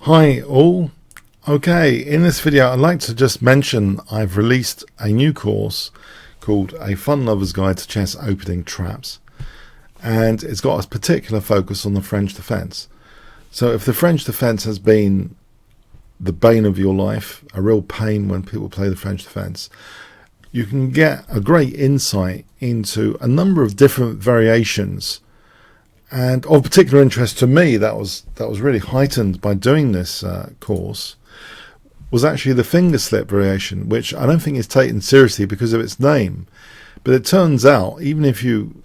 Hi all. Okay, in this video I'd like to just mention I've released a new course called A Fun Lover's Guide to Chess Opening Traps, and it's got a particular focus on the French defence. So if the French defence has been the bane of your life, a real pain when people play the French defence, you can get a great insight into a number of different variations. And of particular interest to me, that was really heightened by doing this course, was actually the finger slip variation, which I don't think is taken seriously because of its name. But it turns out, even if you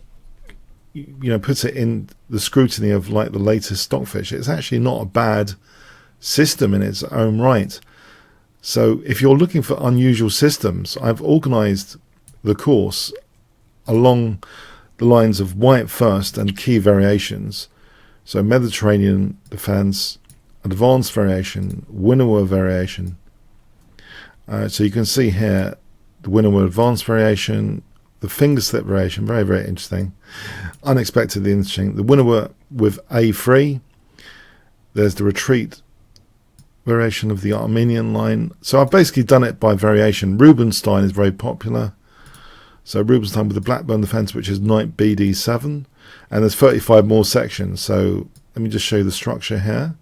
put it in the scrutiny of like the latest stockfish, it's actually not a bad system in its own right. So if you're looking for unusual systems, I've organised the course along the lines of white first and key variations. So Mediterranean defense, advanced variation, Winawer variation. So you can see here the Winawer advanced variation, the finger slip variation, very, very interesting, unexpectedly interesting. The Winawer with A3. There's the retreat variation of the Armenian line. So I've basically done it by variation. Rubinstein is very popular. So Rubinstein with the Blackburn defense, which is knight BD7, and there's 35 more sections. So let me just show you the structure here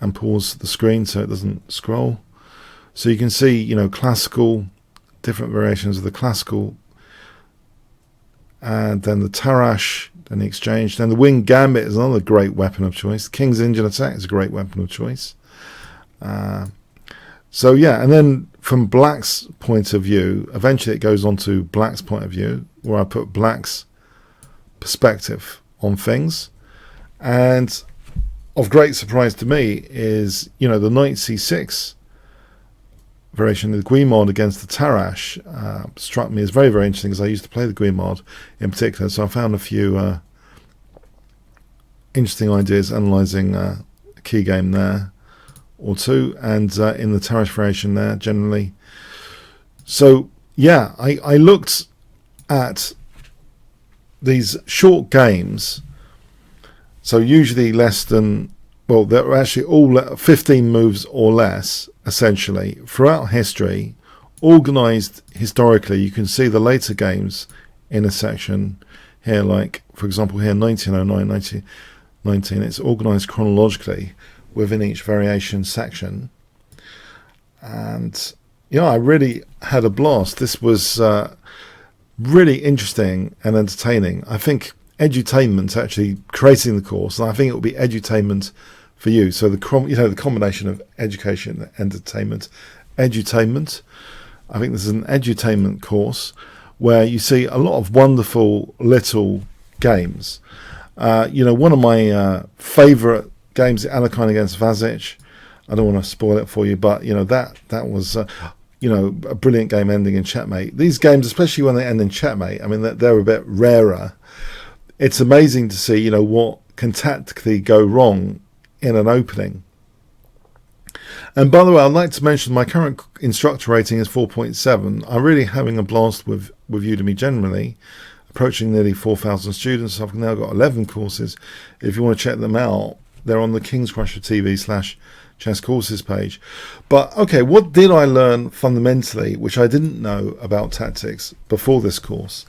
and pause the screen so it doesn't scroll. So you can see, classical, different variations of the classical, and then the Tarash, then the exchange, then the wing gambit is another great weapon of choice. King's Indian attack is a great weapon of choice. So yeah, and then from Black's point of view, eventually it goes on to Black's point of view, where I put Black's perspective on things. And of great surprise to me is, the knight c6 variation of the Guimard against the Tarash struck me as very, very interesting, because I used to play the Guimard in particular. So I found a few interesting ideas analysing a key game there or two, and in the Tarash variation there generally. So yeah, I looked at these short games, so usually less than, well, they're actually all 15 moves or less, essentially, throughout history, organised historically. You can see the later games in a section here, like, for example, here, 1909, 1919, it's organised chronologically within each variation section. And I really had a blast. This was really interesting and entertaining. I think edutainment actually creating the course, and I think it will be edutainment for you. So the combination of education and entertainment, edutainment. I think this is an edutainment course where you see a lot of wonderful little games. One of my favourite games, Alekhine against Vazic. I don't want to spoil it for you, but that was a brilliant game ending in checkmate. These games, especially when they end in checkmate, I mean they're a bit rarer. It's amazing to see what can tactically go wrong in an opening. And by the way, I'd like to mention my current instructor rating is 4.7. I'm really having a blast with Udemy generally, approaching nearly 4,000 students. I've now got 11 courses. If you want to check them out, they're on the Kingscrusher TV/chess courses page. But okay, what did I learn fundamentally, which I didn't know about tactics before this course?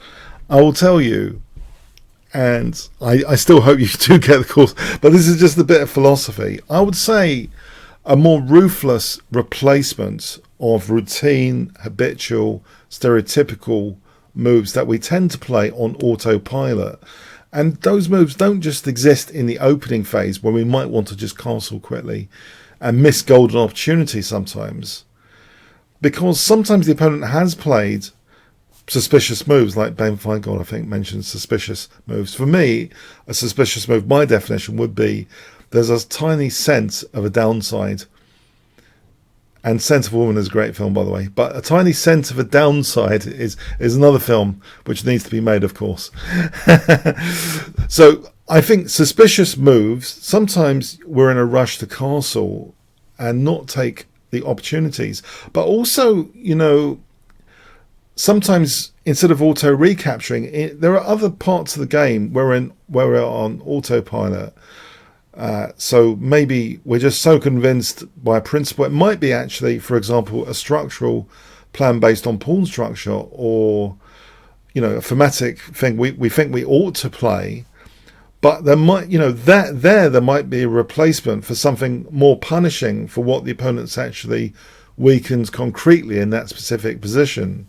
I will tell you, and I still hope you do get the course, but this is just a bit of philosophy. I would say a more ruthless replacement of routine, habitual, stereotypical moves that we tend to play on autopilot. And those moves don't just exist in the opening phase where we might want to just castle quickly and miss golden opportunities sometimes. Because sometimes the opponent has played suspicious moves, like Ben Feingold, I think, mentioned suspicious moves. For me, a suspicious move, my definition would be there's a tiny sense of a downside. And Scent of a Woman is a great film, by the way. But A Tiny Scent of a Downside is another film which needs to be made, of course. So I think suspicious moves, sometimes we're in a rush to castle and not take the opportunities. But also, sometimes instead of auto recapturing, there are other parts of the game where we're on autopilot. So maybe we're just so convinced by a principle. It might be actually, for example, a structural plan based on pawn structure, or a thematic thing we think we ought to play. But there might, there might be a replacement for something more punishing for what the opponent's actually weakened concretely in that specific position.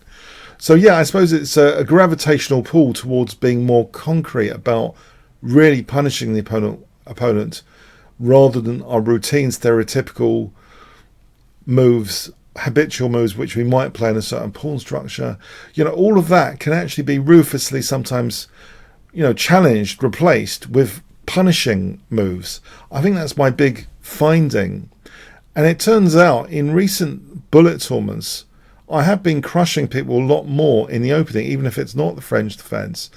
So yeah, I suppose it's a gravitational pull towards being more concrete about really punishing the opponent rather than our routine stereotypical moves, habitual moves which we might play in a certain pawn structure. All of that can actually be ruthlessly sometimes challenged, replaced with punishing moves. I think that's my big finding. And it turns out in recent bullet tournaments, I have been crushing people a lot more in the opening, even if it's not the French defence.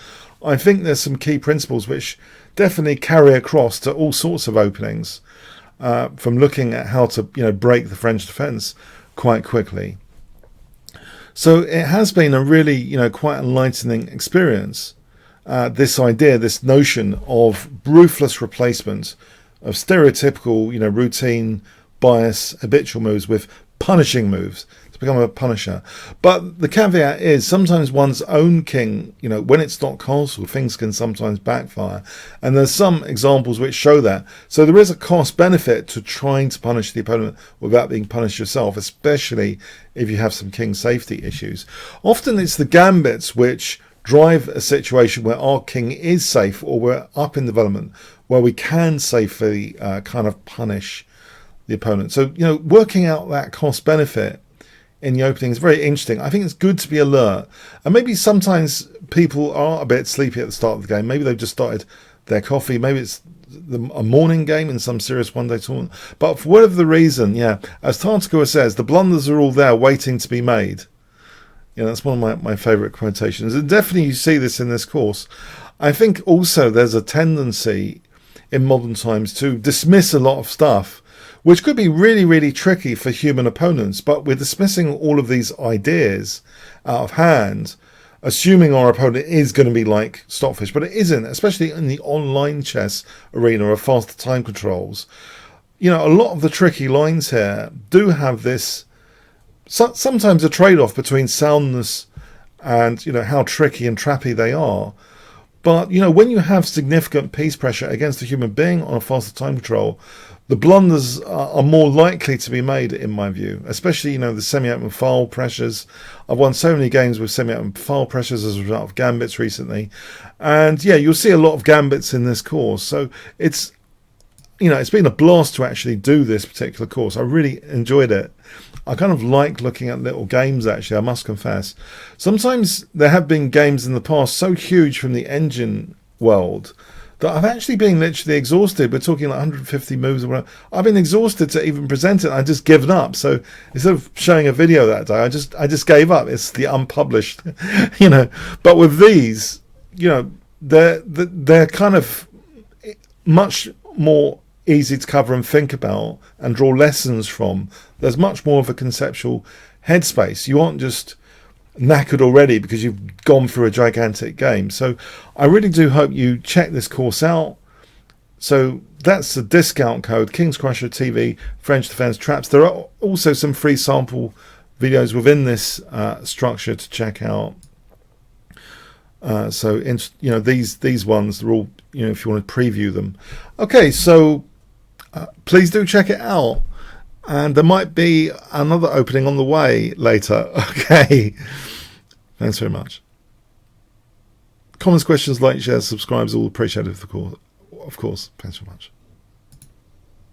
I think there's some key principles which definitely carry across to all sorts of openings, from looking at how to break the French defence quite quickly. So it has been a really quite enlightening experience. This idea, this notion of ruthless replacement of stereotypical routine, bias, habitual moves with punishing moves to become a punisher. But the caveat is sometimes one's own king, when it's not castled, things can sometimes backfire. And there's some examples which show that. So there is a cost benefit to trying to punish the opponent without being punished yourself, especially if you have some king safety issues. Often it's the gambits which drive a situation where our king is safe, or we're up in development where we can safely kind of punish the opponent. So, working out that cost benefit in the opening is very interesting. I think it's good to be alert. And maybe sometimes people are a bit sleepy at the start of the game. Maybe they've just started their coffee. Maybe it's a morning game in some serious one-day tournament. But for whatever the reason, as Tartakower says, the blunders are all there waiting to be made. That's one of my favourite quotations. And definitely you see this in this course. I think also there's a tendency in modern times to dismiss a lot of stuff, which could be really, really tricky for human opponents. But we're dismissing all of these ideas out of hand, assuming our opponent is going to be like Stockfish. But it isn't, especially in the online chess arena of faster time controls. A lot of the tricky lines here do have this, sometimes a trade-off between soundness and how tricky and trappy they are. But when you have significant piece pressure against a human being on a faster time control, the blunders are more likely to be made, in my view, especially the semi-open file pressures. I've won so many games with semi-open file pressures as a result of gambits recently, and you'll see a lot of gambits in this course. So it's it's been a blast to actually do this particular course. I really enjoyed it. I kind of like looking at little games, actually, I must confess. Sometimes there have been games in the past so huge from the engine world that I've actually been literally exhausted. We're talking like 150 moves or whatever. I've been exhausted to even present it. I've just given up. So instead of showing a video that day, I just gave up. It's the unpublished, But with these, they're kind of much more easy to cover and think about and draw lessons from. There's much more of a conceptual headspace. You aren't just knackered already because you've gone through a gigantic game. So I really do hope you check this course out. So that's the discount code, Kingscrusher TV French Defense Traps. There are also some free sample videos within this structure to check out. These ones, they're all, if you want to preview them. Okay, so please do check it out. And there might be another opening on the way later. Okay. Thanks very much. Comments, questions, like, shares, subscribes, all appreciated, of course. Thanks very much.